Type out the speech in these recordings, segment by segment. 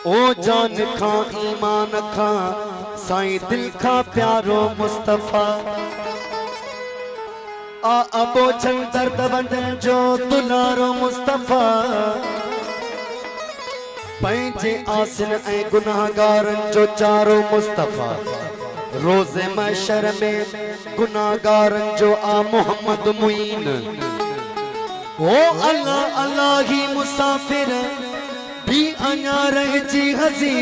ओ जान खां ईमान खां साईं दिल खां प्यारो मुस्तफा आ अबो छन दर्द बंदन जो दुलारो मुस्तफा पंहिंजे आसिन ऐं गुनाहगारन जो चारो मुस्तफा रोज़े महशर में गुनाहगारन जो आ मोहम्मद मुईन ओ अल्लाह अल्लाह ही मुसाफिर भी अञा रहिजी हसी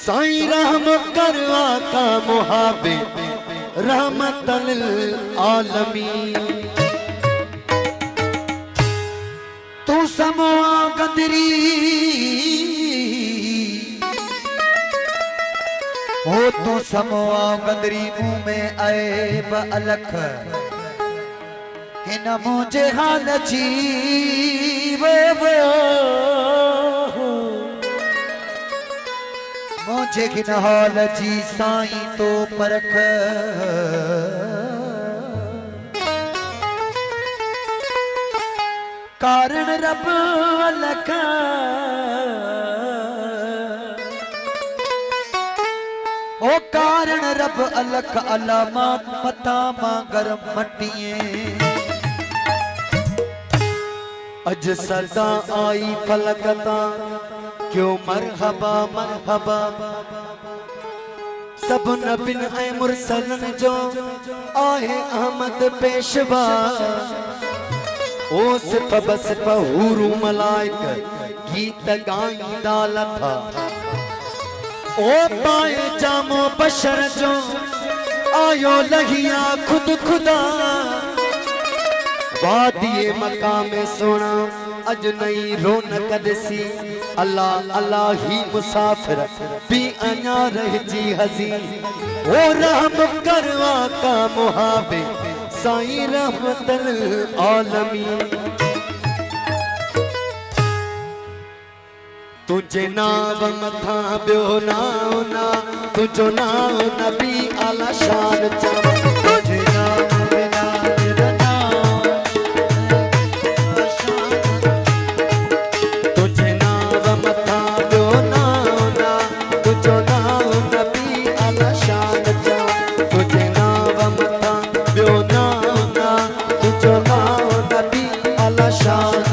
साईं रहम कर आका मुहाबे रहमतल आलमीन तू समवा गदरी हो तू समवा गदरी मुंह में आए ब अलख हिन मुझे हाल जीवे मुझे हिन हाल जी साईं तो परख कारण रब अलख ओ कारण रब अलख अलामात मता मांगर मटिए अज सदा आई फलकता क्यों मरहबा मरहबा सब नबिन ऐं मुरसलन जो आहे अहमद पेशवा ओ सिफ बसिफ हूरू मलाइक गीत गाईंदा लथा ओ पाए जामो बशर जो आयो लहिया खुद खुदा वादिए मकाम सोना अज नई रौनक दिसी अल्लाह अल्लाह ही मुसाफिर भी अञा रहिजी हसी ओ रहम कर आका मुहाबे साईं रहमतल आलमीन तुझे नाव मथा बियो नाव ना तुझो नाव नबी आला शान चवा तुझे नाव बिना तेरा नाम तुझे नाव मथा बियो नाव ना तुझो नाव नबी आला शान चवा तुझे नाव मथा बियो नाव ना तुझो नाव नबी आला शान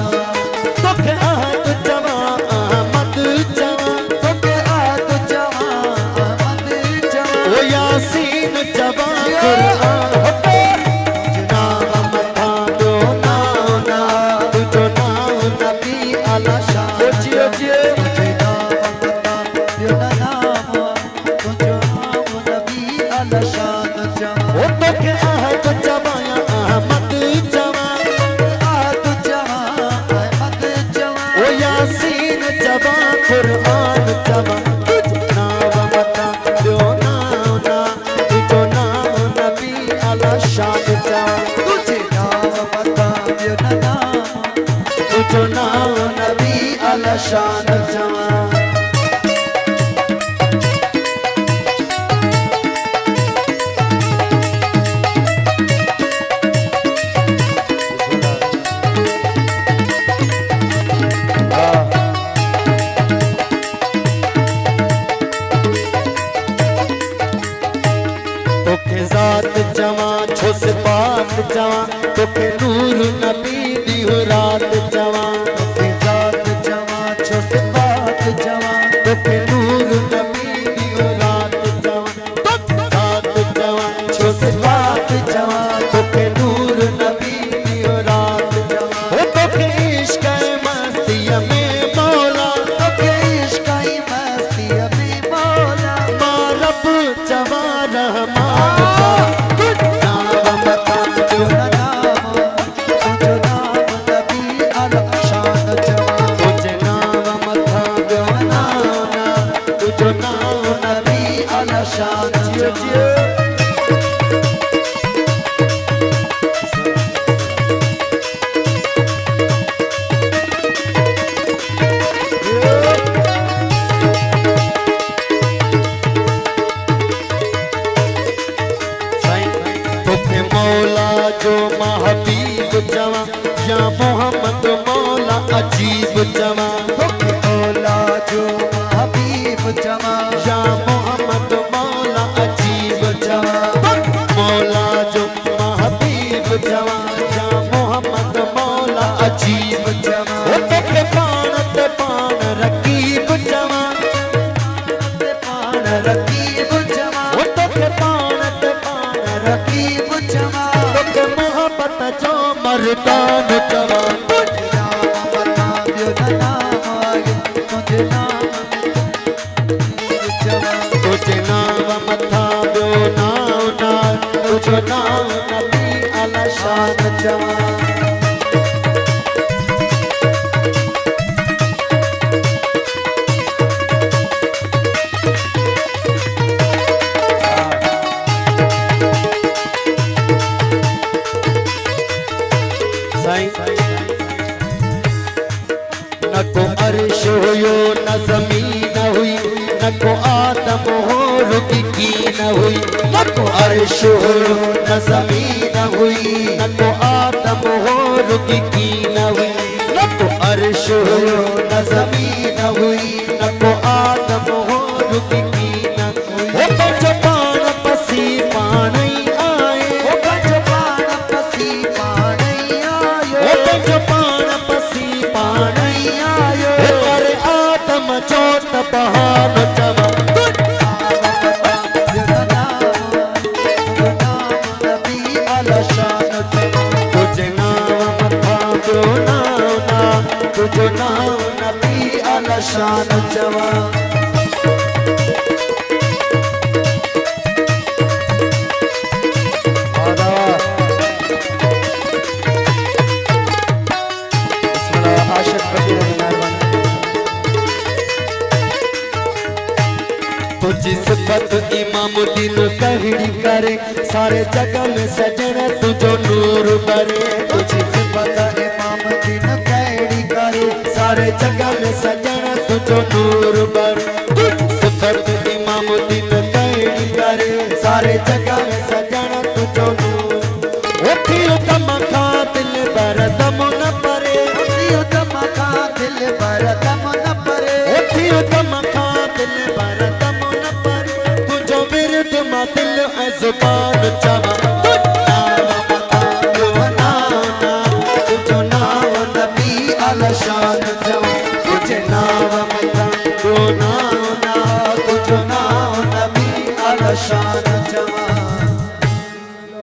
शान जवा तोखे ज़ात जवा छो सिफ़ात जवा तोखे नूर नबी दी रात जवा तोखे ज़ात जवा छो सिफ़ात मोहम्मद मौला अजीब जवा मौला जो हबीब जमा या मोहम्मद मौला अजीब जवा मौला जो महबीब जवा या मोहम्मद मौला अजीब जमा ओ ते पान रकीब जवा पान रकीब जमा ओ ते पान रकीब जमा ते मोहब्बत जो मर्दान जवा तुझे नाम तुझे नाम मथा ब्यो नाव ना तुझो नाम नबी अला शान जवा न को अर्श हुयो न जमीन हुई न को आदम हो रुकी की न हुई न को अर्श हुयो न जमीन हुई न को आदम हो रुकी की न हुई न को अर्श हुयो न जमीन हुई न को आदम हो रुकी की न हुई ओ जो पान पसी पानी आए ओ पान पसी पानी आयो ओ जो पान पसी पानी आयो करे आदम चोट बहान जवा नबी अला शान तुझे नाम मथा ब्यो नाव ना तुझो नाम नबी अला शान जवा आशिक फकीर मेहरबानी तुझी सिफत इमामुद्दीन कहड़ी करे सारे जग में सजन तुझो नूर बरे तुझी सिफत इमाम दिन कैडी करे सारे जग में सजन तुझो नूर बरे सिफत इमामुद्दीन कहड़ी करे सारे जग में सजन तुझो नूर उठी कम खा